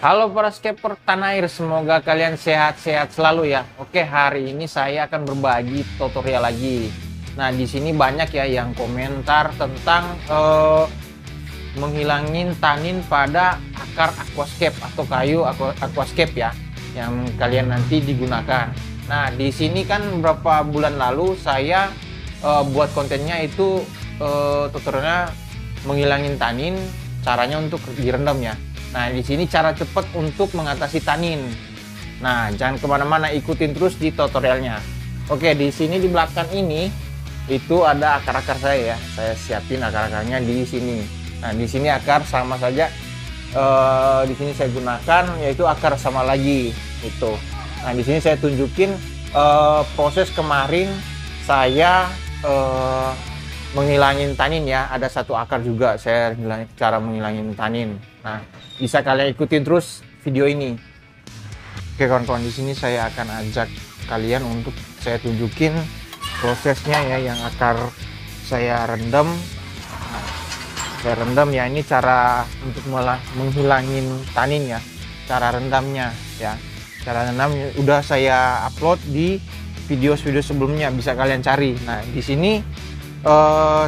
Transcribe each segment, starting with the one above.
Halo para scaper tanah air, semoga kalian sehat-sehat selalu ya. Oke, hari ini saya akan berbagi tutorial lagi. Nah, di sini banyak ya yang komentar tentang menghilangin tanin pada akar aquascape atau kayu aquascape ya, yang kalian nanti digunakan. Nah, di sini kan beberapa bulan lalu saya buat kontennya itu tutorialnya menghilangin tanin, caranya untuk direndam ya. Nah, di sini cara cepat untuk mengatasi tanin. Nah, jangan kemana-mana, ikutin terus di tutorialnya. Oke, di sini di belakang ini itu ada akar-akar saya ya. Saya siapin akar-akarnya di sini. Nah, di sini akar sama saja. Di sini saya gunakan yaitu akar sama lagi itu. Nah, di sini saya tunjukin proses kemarin saya menghilangin tanin ya. Ada satu akar juga saya cara menghilangin tanin. Nah, bisa kalian ikutin terus video ini. Oke kawan-kawan, di sini saya akan ajak kalian untuk saya tunjukin prosesnya ya, yang akar saya rendam. Nah, saya rendam ya, ini cara untuk menghilangin tanin ya, cara rendamnya ya. Cara rendam udah saya upload di video-video sebelumnya, bisa kalian cari. Nah, di sini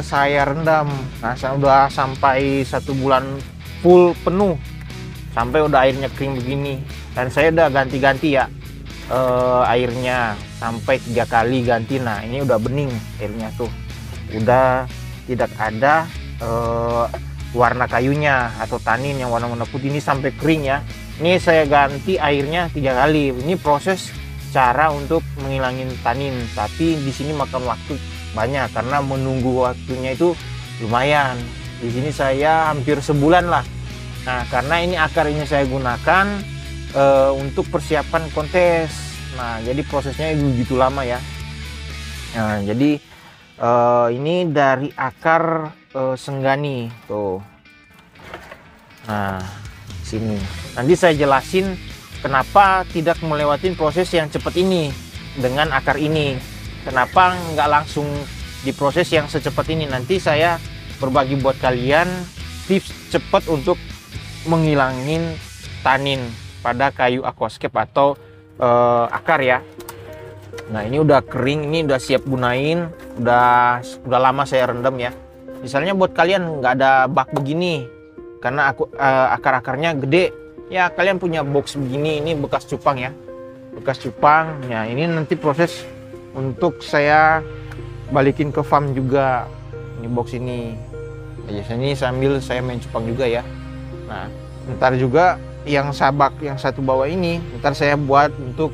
saya rendam. Nah, saya udah sampai 1 bulan full penuh, sampai udah airnya kering begini, dan saya udah ganti-ganti ya airnya sampai 3 kali ganti. Nah, ini udah bening airnya tuh, udah tidak ada warna kayunya atau tanin yang warna-warna putih ini, sampai kering ya. Ini saya ganti airnya 3 kali. Ini proses cara untuk menghilangin tanin, tapi di sini makan waktu banyak karena menunggu waktunya itu lumayan. Di sini saya hampir sebulan lah. Nah, karena ini akar ini saya gunakan untuk persiapan kontes. Nah, jadi prosesnya begitu lama ya. Nah, jadi ini dari akar senggani tuh. Nah, sini. Nanti saya jelasin kenapa tidak melewatin proses yang cepat ini dengan akar ini. Kenapa nggak langsung diproses yang secepat ini. Nanti saya berbagi buat kalian tips cepat untuk menghilangin tanin pada kayu aquascape atau akar ya. Nah, ini udah kering, ini udah siap gunain, udah lama saya rendam ya. Misalnya buat kalian nggak ada bak begini karena akar-akarnya gede ya, kalian punya box begini, ini bekas cupang ya, bekas cupang ya. Ini nanti proses untuk saya balikin ke farm juga. Ini box ini biasanya ini sambil saya main cupang juga ya. Nah, ntar juga yang sabak yang satu bawah ini ntar saya buat untuk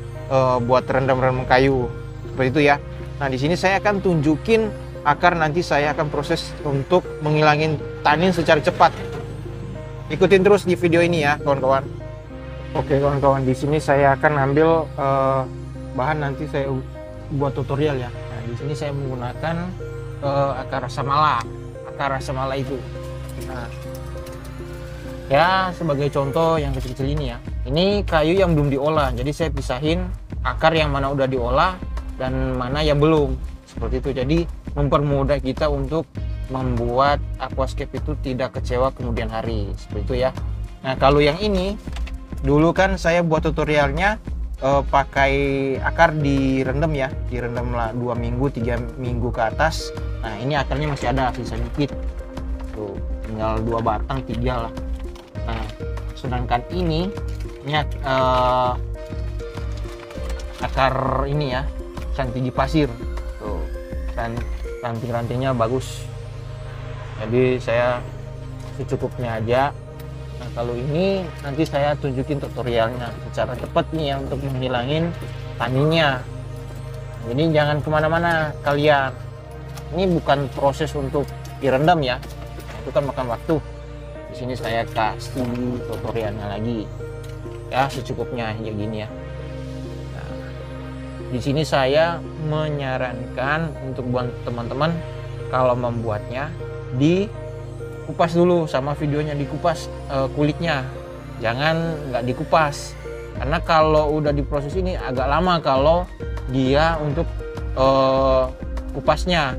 buat rendam-rendam kayu seperti itu ya. Nah, di sini saya akan tunjukin akar, nanti saya akan proses untuk menghilangin tanin secara cepat. Ikutin terus di video ini ya kawan-kawan. Oke kawan-kawan, di sini saya akan ambil bahan nanti saya buat tutorial ya. Nah, di sini saya menggunakan akar rasa mala itu. Nah, ya sebagai contoh yang kecil-kecil ini ya, ini kayu yang belum diolah, jadi saya pisahin akar yang mana udah diolah dan mana yang belum, seperti itu. Jadi mempermudah kita untuk membuat aquascape itu tidak kecewa kemudian hari, seperti itu ya. Nah, kalau yang ini dulu kan saya buat tutorialnya pakai akar direndam ya, direndam lah 2 minggu 3 minggu ke atas. Nah, ini akarnya masih ada sisa dikit tuh, tinggal 2 batang 3 lah. Nah, sedangkan ini akar ini ya, cantigi pasir tuh, dan ranting-rantingnya bagus, jadi saya secukupnya aja. Nah, kalau ini nanti saya tunjukin tutorialnya secara cepat nih ya untuk menghilangin taninnya. Jadi jangan kemana-mana kalian, ini bukan proses untuk direndam ya, itu kan makan waktu. Di sini saya kasih tutorialnya lagi ya, secukupnya ya gini ya. Nah, di sini saya menyarankan untuk buat teman-teman kalau membuatnya dikupas dulu, sama videonya dikupas kulitnya, jangan nggak dikupas, karena kalau udah diproses ini agak lama kalau dia untuk kupasnya.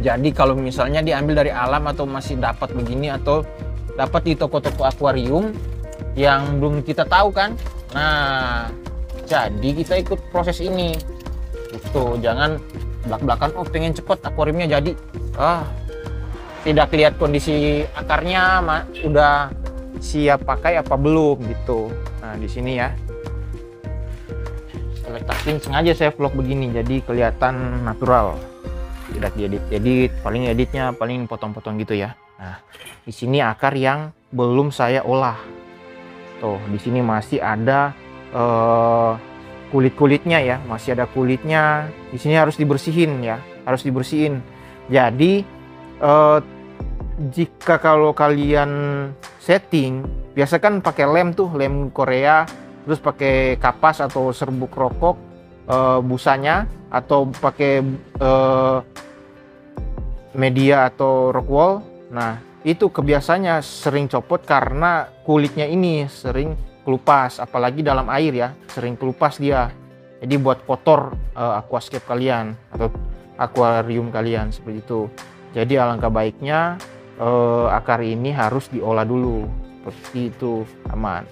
Jadi kalau misalnya diambil dari alam atau masih dapat begini atau dapat di toko-toko akuarium, yang belum kita tahu kan. Nah, jadi kita ikut proses ini. Itu jangan belak-belakan, oh pengen cepet akuariumnya jadi. Tidak lihat kondisi akarnya udah siap pakai apa belum gitu. Nah, di sini ya. Saya letakin, sengaja saya vlog begini jadi kelihatan natural. Tidak diedit, paling editnya paling potong-potong gitu ya. Nah, di sini akar yang belum saya olah. Tuh, di sini masih ada kulit-kulitnya ya, masih ada kulitnya. Di sini harus dibersihin ya, harus dibersihin. Jadi jika kalau kalian setting, biasa kan pakai lem tuh, lem Korea, terus pakai kapas atau serbuk rokok busanya, atau pakai media atau rock wool. Nah, itu kebiasaannya sering copot karena kulitnya ini sering kelupas, apalagi dalam air ya, sering kelupas dia. Jadi buat kotor aquascape kalian atau akuarium kalian seperti itu. Jadi alangkah baiknya akar ini harus diolah dulu, seperti itu aman.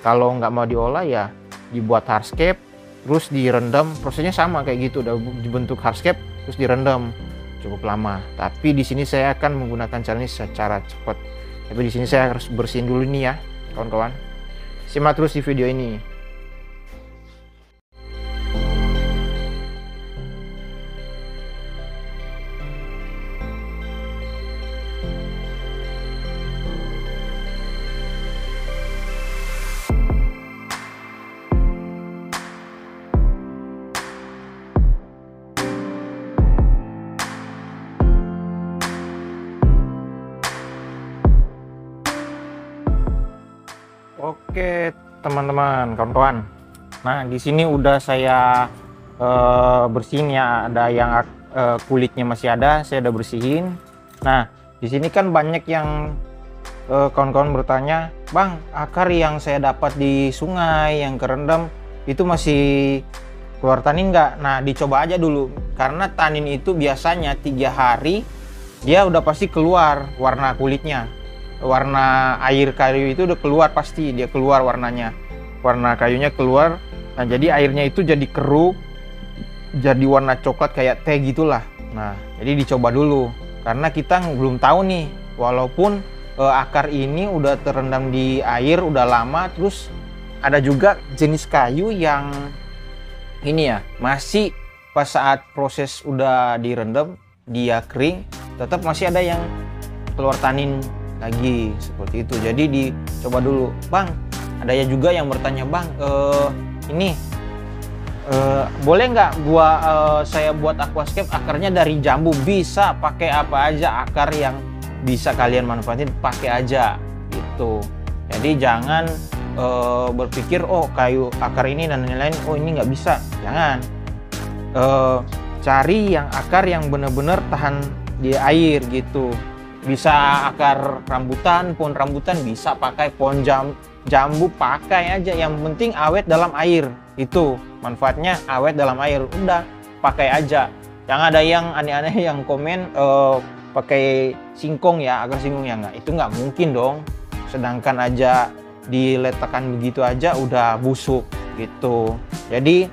Kalau nggak mau diolah ya dibuat hardscape, terus direndam. Prosesnya sama kayak gitu, udah dibentuk hardscape terus direndam, cukup lama. Tapi di sini saya akan menggunakan cara ini secara cepat. Tapi di sini saya harus bersihin dulu nih ya, kawan-kawan. Simak terus di video ini. Oke teman-teman, kawan-kawan. Nah, di sini udah saya bersihin ya. Ada yang kulitnya masih ada, saya udah bersihin. Nah, di sini kan banyak yang kawan-kawan bertanya, Bang, akar yang saya dapat di sungai yang kerendam itu masih keluar tanin nggak? Nah, dicoba aja dulu, karena tanin itu biasanya 3 hari dia udah pasti keluar warna kulitnya. Warna air kayu itu udah keluar, pasti dia keluar warnanya, warna kayunya keluar. Nah, jadi airnya itu jadi keruh, jadi warna coklat kayak teh gitulah. Nah, jadi dicoba dulu karena kita belum tahu nih, walaupun akar ini udah terendam di air udah lama. Terus ada juga jenis kayu yang ini ya, masih pas saat proses udah direndam dia kering, tetap masih ada yang keluar tanin lagi seperti itu. Jadi dicoba dulu. Bang, ada ya juga yang bertanya, Bang, ini boleh nggak saya buat aquascape akarnya dari jambu? Bisa, pakai apa aja akar yang bisa kalian manfaatin, pakai aja gitu. Jadi jangan berpikir oh kayu akar ini dan lain-lain, oh ini nggak bisa. Jangan. Cari yang akar yang bener-bener tahan di air gitu. Bisa akar rambutan, pohon rambutan bisa pakai, pohon jambu pakai aja. Yang penting awet dalam air. Itu manfaatnya, awet dalam air. Udah pakai aja. Jangan ada yang aneh-aneh yang komen pakai singkong ya, akar singkong ya, nggak. Itu nggak mungkin dong. Sedangkan aja diletakkan begitu aja udah busuk gitu. Jadi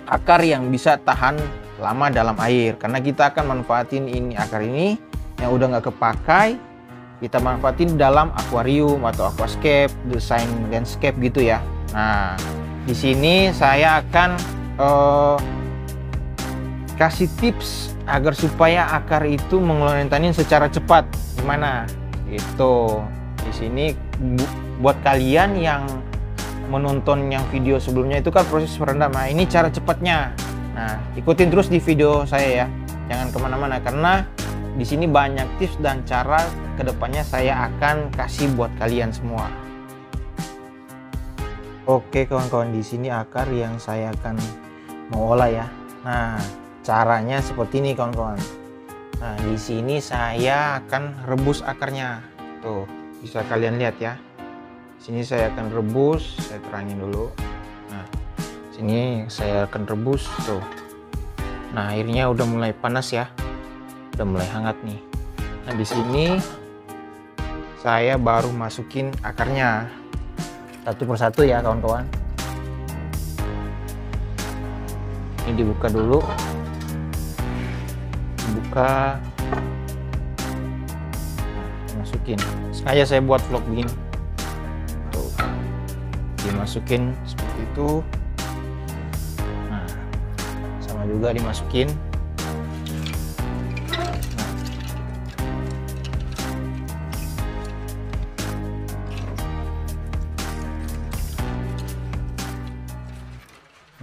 akar yang bisa tahan lama dalam air, karena kita akan manfaatin ini akar ini yang udah nggak kepakai, kita manfaatin dalam akuarium atau aquascape, desain landscape gitu ya. Nah, di sini saya akan kasih tips agar supaya akar itu mengeluarkan tanin secara cepat. Gimana? Itu di sini buat kalian yang menonton yang video sebelumnya itu kan proses merendam. Nah, ini cara cepatnya. Nah, ikutin terus di video saya ya. Jangan kemana-mana karena di sini banyak tips dan cara kedepannya saya akan kasih buat kalian semua. Oke kawan-kawan, di sini akar yang saya akan mau olah ya. Nah, caranya seperti ini kawan-kawan. Nah, di sini saya akan rebus akarnya. Tuh, bisa kalian lihat ya. Sini saya akan rebus, saya terangin dulu. Nah, sini saya akan rebus tuh. Nah, airnya udah mulai panas ya. Udah mulai hangat nih. Nah, di sini saya baru masukin akarnya. satu persatu ya kawan-kawan. Ini dibuka dulu, buka, masukin. Sengaja saya buat vlog begini. Tuh, dimasukin seperti itu. Nah, sama juga dimasukin.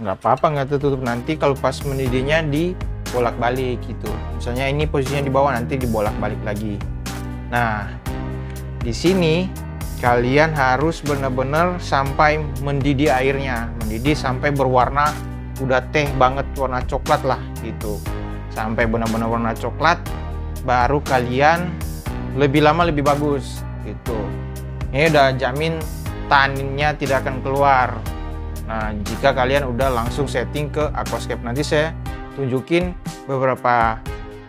Nggak apa-apa, nggak tertutup, nanti kalau pas mendidihnya dibolak-balik gitu. Misalnya ini posisinya di bawah, nanti dibolak-balik lagi. Nah, di sini kalian harus benar-benar sampai mendidih airnya, mendidih sampai berwarna udah teh banget, warna coklat lah gitu. Sampai benar-benar warna coklat, baru kalian lebih lama lebih bagus gitu. Ini udah jamin taninnya tidak akan keluar. Nah, jika kalian udah langsung setting ke aquascape, nanti saya tunjukin beberapa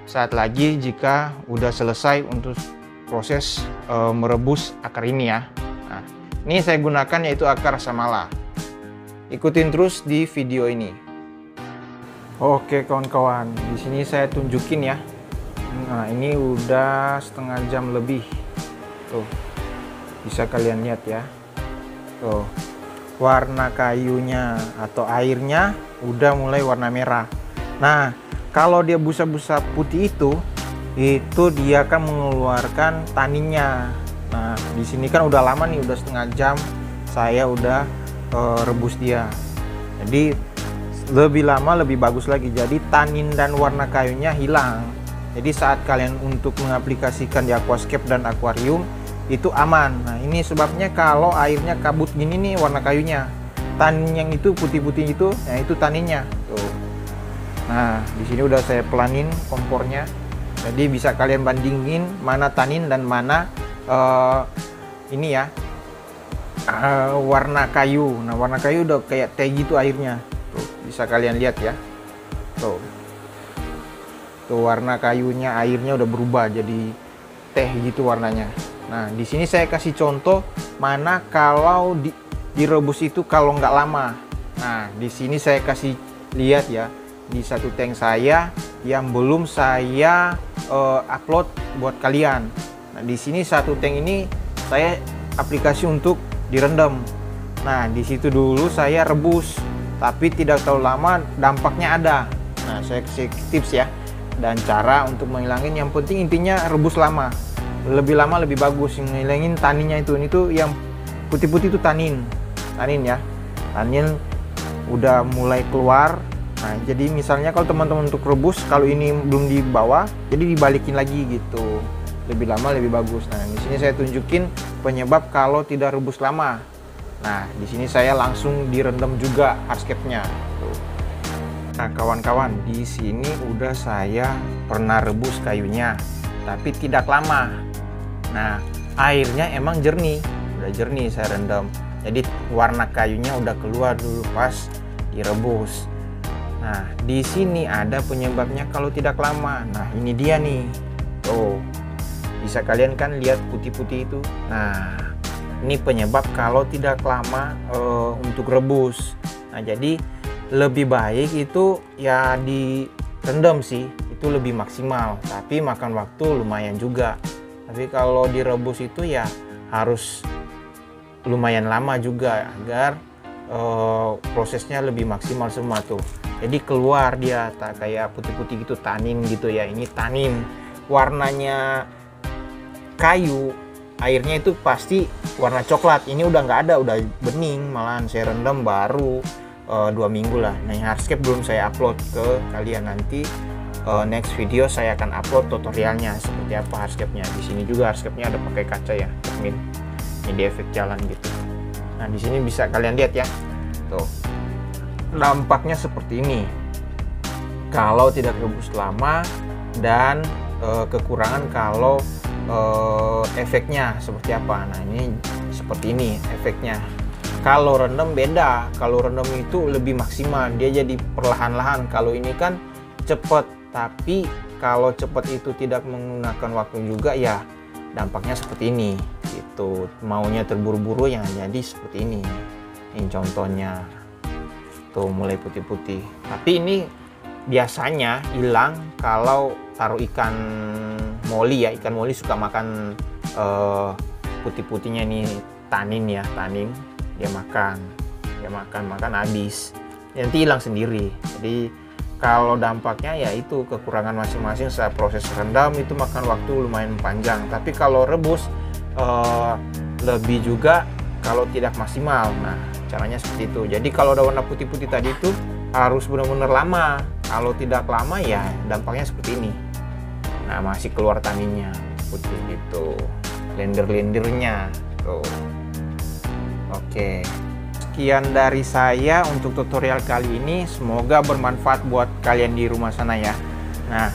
saat lagi jika udah selesai untuk proses merebus akar ini ya. Nah, ini saya gunakan yaitu akar samala. Ikutin terus di video ini. Oke kawan-kawan, di sini saya tunjukin ya. Nah, ini udah setengah jam lebih. Tuh, bisa kalian lihat ya. Tuh, warna kayunya atau airnya udah mulai warna merah. Nah, kalau dia busa-busa putih itu dia akan mengeluarkan taninnya. Nah, di sini kan udah lama nih, udah setengah jam saya udah rebus dia. Jadi lebih lama lebih bagus lagi. Jadi tanin dan warna kayunya hilang. Jadi saat kalian untuk mengaplikasikan di aquascape dan akuarium itu aman. Nah, ini sebabnya kalau airnya kabut gini nih warna kayunya, tanin yang itu putih-putih itu, nah itu taninnya tuh. Nah, di sini udah saya pelanin kompornya, jadi bisa kalian bandingin mana tanin dan mana ini ya warna kayu. Nah, warna kayu udah kayak teh gitu airnya tuh, bisa kalian lihat ya tuh. Tuh warna kayunya, airnya udah berubah jadi teh gitu warnanya. Nah, di sini saya kasih contoh mana kalau direbus itu kalau nggak lama. Nah, di sini saya kasih lihat ya di satu tank saya yang belum saya upload buat kalian. Nah, di sini satu tank ini saya aplikasi untuk direndam. Nah, di situ dulu saya rebus, tapi tidak terlalu lama, dampaknya ada. Nah, saya kasih tips ya dan cara untuk menghilangin. Yang penting intinya rebus lama. Lebih lama lebih bagus, yang ngilangin taninnya itu yang putih-putih itu tanin ya, tanin udah mulai keluar. Nah, jadi misalnya kalau teman-teman untuk rebus, kalau ini belum dibawa, jadi dibalikin lagi gitu, lebih lama lebih bagus. Nah, di sini saya tunjukin penyebab kalau tidak rebus lama. Nah, di sini saya langsung direndam juga hardscape-nya. Nah, kawan-kawan, di sini udah saya pernah rebus kayunya, tapi tidak lama. Nah, airnya emang jernih, udah jernih saya rendam. Jadi warna kayunya udah keluar dulu pas direbus. Nah, di sini ada penyebabnya kalau tidak lama. Nah, ini dia nih. Tuh, bisa kalian kan lihat putih-putih itu. Nah, ini penyebab kalau tidak lama untuk rebus. Nah, jadi lebih baik itu ya direndam sih, itu lebih maksimal. Tapi makan waktu lumayan juga. Tapi kalau direbus itu ya harus lumayan lama juga agar prosesnya lebih maksimal semua tuh. Jadi keluar dia tak kayak putih-putih gitu, tanin gitu ya. Ini tanin, warnanya kayu, airnya itu pasti warna coklat. Ini udah nggak ada, udah bening. Malahan saya rendam baru 2 minggu lah. Nah, yang hardscape belum saya upload ke kalian. Nanti next video saya akan upload tutorialnya seperti apa hardscape-nya. Di sini juga hardscape-nya ada pakai kaca ya, cermin. Ini di efek jalan gitu. Nah, di sini bisa kalian lihat ya. Tuh. Dampaknya seperti ini. Kalau tidak rebus lama dan kekurangan kalau efeknya seperti apa. Nah, ini seperti ini efeknya. Kalau rendam beda. Kalau rendam itu lebih maksimal, dia jadi perlahan-lahan. Kalau ini kan cepat. Tapi kalau cepat itu tidak menggunakan waktu juga ya dampaknya seperti ini gitu. gitu. Maunya terburu-buru yang jadi seperti ini contohnya tuh, mulai putih-putih. Tapi ini biasanya hilang kalau taruh ikan moli ya. Ikan moli suka makan putih-putihnya nih, tanin ya, tanin. Dia makan habis, nanti hilang sendiri. Jadi kalau dampaknya ya itu kekurangan masing-masing. Saat proses rendam itu makan waktu lumayan panjang, tapi kalau rebus lebih juga kalau tidak maksimal. Nah, caranya seperti itu. Jadi kalau ada warna putih-putih tadi itu harus benar-benar lama. Kalau tidak lama ya dampaknya seperti ini. Nah, masih keluar taninnya putih gitu, lendir-lendirnya tuh. Oke, sekian dari saya untuk tutorial kali ini. Semoga bermanfaat buat kalian di rumah sana ya. Nah,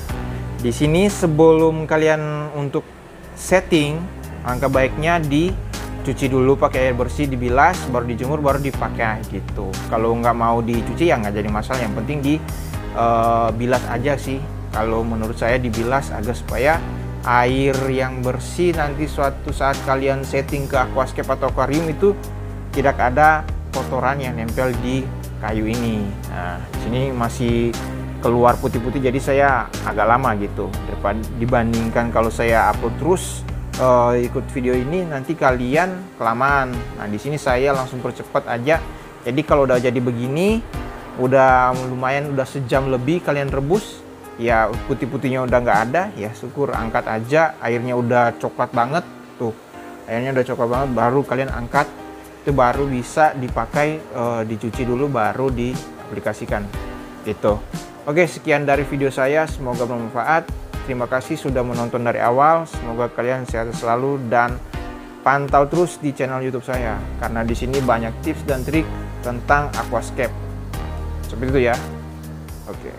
di sini sebelum kalian untuk setting, angka baiknya dicuci dulu pakai air bersih, dibilas, baru dijemur, baru dipakai gitu. Kalau nggak mau dicuci ya nggak jadi masalah. Yang penting dibilas aja sih. Kalau menurut saya dibilas agar supaya air yang bersih nanti suatu saat kalian setting ke aquascape atau aquarium itu tidak ada kotoran yang nempel di kayu ini. Nah, di sini masih keluar putih-putih, jadi saya agak lama gitu. Dibandingkan kalau saya upload terus ikut video ini, nanti kalian kelamaan. Nah, di sini saya langsung percepat aja. Jadi kalau udah jadi begini, udah lumayan, udah sejam lebih kalian rebus, ya putih-putihnya udah nggak ada, ya syukur, angkat aja. Airnya udah coklat banget tuh, airnya udah coklat banget, baru kalian angkat. Itu baru bisa dipakai, dicuci dulu baru diaplikasikan gitu. Oke, sekian dari video saya, semoga bermanfaat. Terima kasih sudah menonton dari awal. Semoga kalian sehat selalu dan pantau terus di channel YouTube saya, karena di sini banyak tips dan trik tentang aquascape. Seperti itu ya. Oke.